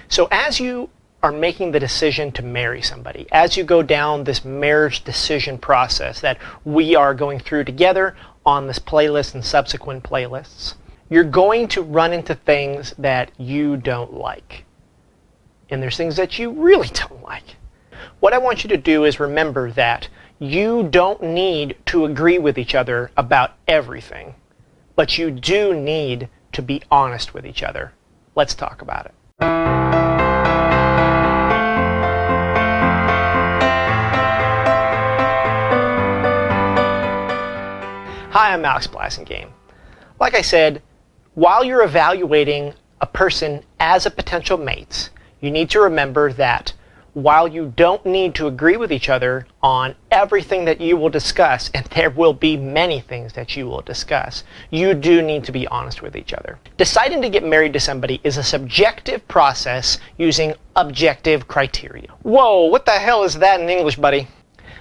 So as you are making the decision to marry somebody, as you go down this marriage decision process that we are going through together on this playlist and subsequent playlists, you're going to run into things that you don't like. And there's things that you really don't like. What I want you to do is remember that you don't need to agree with each other about everything, but you do need to be honest with each other. Let's talk about it. Hi, I'm Alex Blasingame. Like I said, while you're evaluating a person as a potential mate, you need to remember that while you don't need to agree with each other on everything that you will discuss, and there will be many things that you will discuss, you do need to be honest with each other. Deciding to get married to somebody is a subjective process using objective criteria. Whoa, what the hell is that in English, buddy?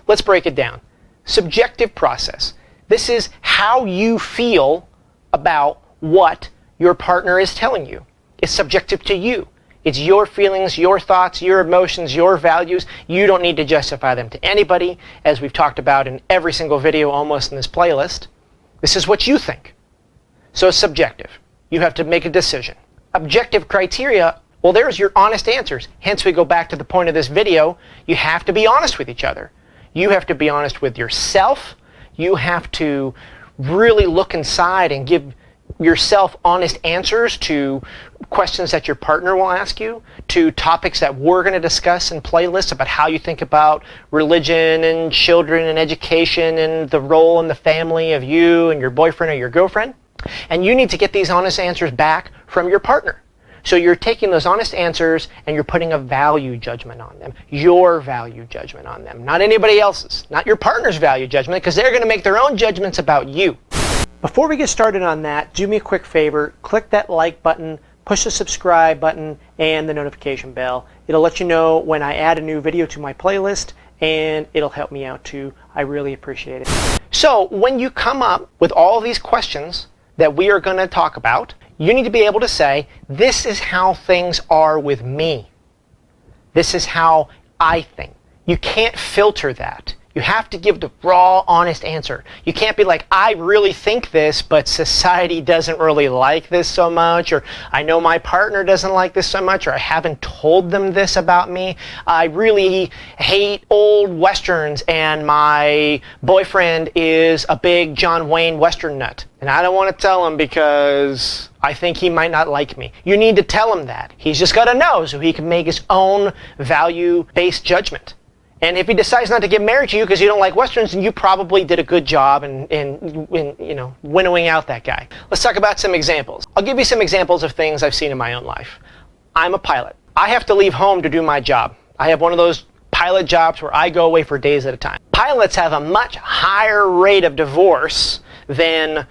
Let's break it down. Subjective process. This is how you feel about what your partner is telling you. It's subjective to you. It's your feelings, your thoughts, your emotions, your values. You don't need to justify them to anybody, as we've talked about in every single video almost in this playlist. This is what you think. So it's subjective. You have to make a decision. Objective criteria, well, there's your honest answers. Hence, we go back to the point of this video. You have to be honest with each other. You have to be honest with yourself. You have to really look inside and give yourself honest answers to questions that your partner will ask you, to topics that we're going to discuss in playlists about how you think about religion and children and education and the role in the family of you and your boyfriend or your girlfriend. And you need to get these honest answers back from your partner. So you're taking those honest answers and you're putting a value judgment on them, your value judgment on them, not anybody else's, not your partner's value judgment, because they're going to make their own judgments about you. Before we get started on that, do me a quick favor, click that like button, push the subscribe button, and the notification bell. It'll let you know when I add a new video to my playlist, and it'll help me out too. I really appreciate it. So when you come up with all these questions that we are going to talk about, you need to be able to say, this is how things are with me. This is how I think. You can't filter that. You have to give the raw, honest answer. You can't be like, I really think this, but society doesn't really like this so much, or I know my partner doesn't like this so much, or I haven't told them this about me. I really hate old Westerns, and my boyfriend is a big John Wayne Western nut. And I don't want to tell him because I think he might not like me. You need to tell him that. He's just got to know so he can make his own value-based judgment. And if he decides not to get married to you because you don't like Westerns, then you probably did a good job in winnowing out that guy. Let's talk about some examples. I'll give you some examples of things I've seen in my own life. I'm a pilot. I have to leave home to do my job. I have one of those pilot jobs where I go away for days at a time. Pilots have a much higher rate of divorce than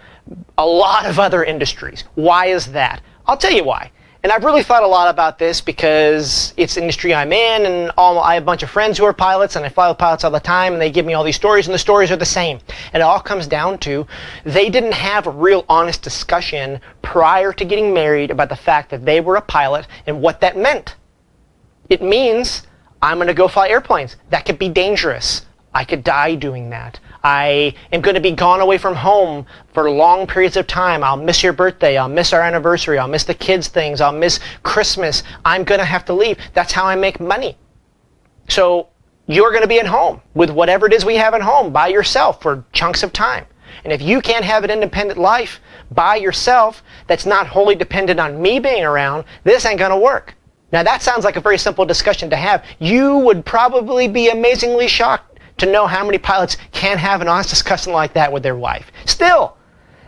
a lot of other industries. Why is that? I'll tell you why. And I've really thought a lot about this because it's the industry I'm in, and I have a bunch of friends who are pilots, and I fly with pilots all the time, and they give me all these stories, and the stories are the same. And it all comes down to they didn't have a real honest discussion prior to getting married about the fact that they were a pilot and what that meant. It means I'm going to go fly airplanes. That could be dangerous. I could die doing that. I am going to be gone away from home for long periods of time. I'll miss your birthday. I'll miss our anniversary. I'll miss the kids' things. I'll miss Christmas. I'm going to have to leave. That's how I make money. So you're going to be at home with whatever it is we have at home by yourself for chunks of time. And if you can't have an independent life by yourself that's not wholly dependent on me being around, this ain't going to work. Now that sounds like a very simple discussion to have. You would probably be amazingly shocked to know how many pilots can't have an honest discussion like that with their wife. Still.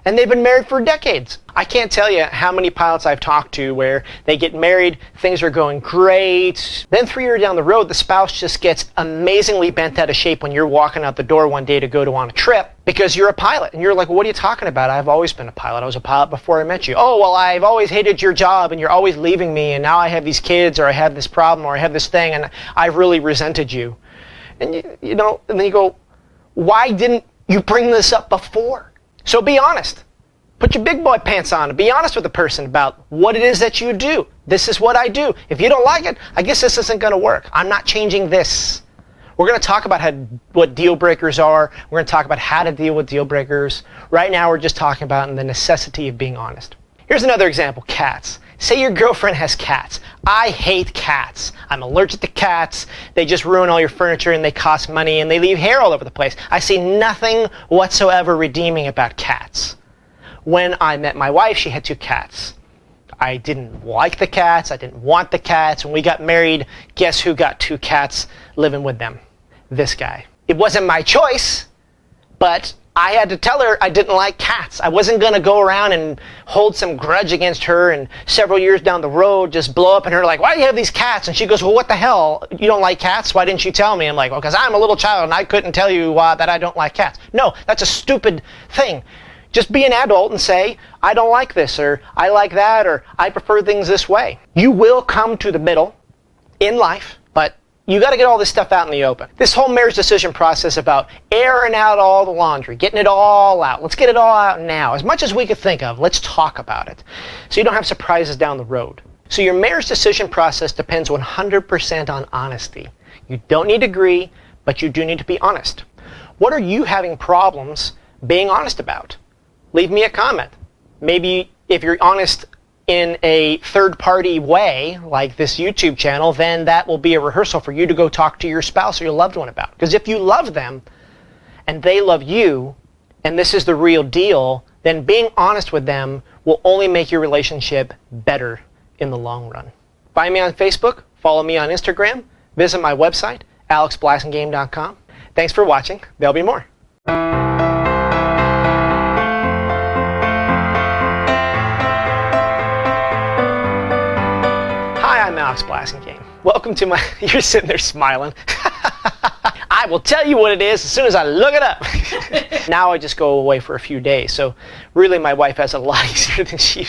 And they've been married for decades. I can't tell you how many pilots I've talked to where they get married, things are going great. Then 3 years down the road, the spouse just gets amazingly bent out of shape when you're walking out the door one day to go on a trip because you're a pilot. And you're like, well, what are you talking about? I've always been a pilot. I was a pilot before I met you. Oh, well, I've always hated your job and you're always leaving me, and now I have these kids, or I have this problem, or I have this thing, and I've really resented you. And and then you go, why didn't you bring this up before? So be honest. Put your big boy pants on and be honest with the person about what it is that you do. This is what I do. If you don't like it, I guess this isn't going to work. I'm not changing this. We're going to talk about what deal breakers are. We're going to talk about how to deal with deal breakers. Right now, we're just talking about the necessity of being honest. Here's another example, cats. Say your girlfriend has cats. I hate cats. I'm allergic to cats. They just ruin all your furniture and they cost money and they leave hair all over the place. I see nothing whatsoever redeeming about cats. When I met my wife, she had 2 cats. I didn't like the cats. I didn't want the cats. When we got married, guess who got 2 cats living with them? This guy. It wasn't my choice, but I had to tell her I didn't like cats. I wasn't going to go around and hold some grudge against her and several years down the road just blow up in her like, why do you have these cats? And she goes, well, what the hell? You don't like cats? Why didn't you tell me? I'm like, well, because I'm a little child and I couldn't tell you that I don't like cats. No, that's a stupid thing. Just be an adult and say, I don't like this, or I like that, or I prefer things this way. You will come to the middle in life, but you got to get all this stuff out in the open. This whole marriage decision process about airing out all the laundry, getting it all out. Let's get it all out now. As much as we could think of, let's talk about it. So you don't have surprises down the road. So your marriage decision process depends 100% on honesty. You don't need to agree, but you do need to be honest. What are you having problems being honest about? Leave me a comment. Maybe if you're honest in a third-party way, like this YouTube channel, then that will be a rehearsal for you to go talk to your spouse or your loved one about. Because if you love them and they love you, and this is the real deal, then being honest with them will only make your relationship better in the long run. Find me on Facebook, follow me on Instagram, visit my website, alexblassingame.com. Thanks for watching. There'll be more. I'm Alex Blassingame. Welcome to my... You're sitting there smiling. I will tell you what it is as soon as I look it up. Now I just go away for a few days. So really my wife has a lot easier than she used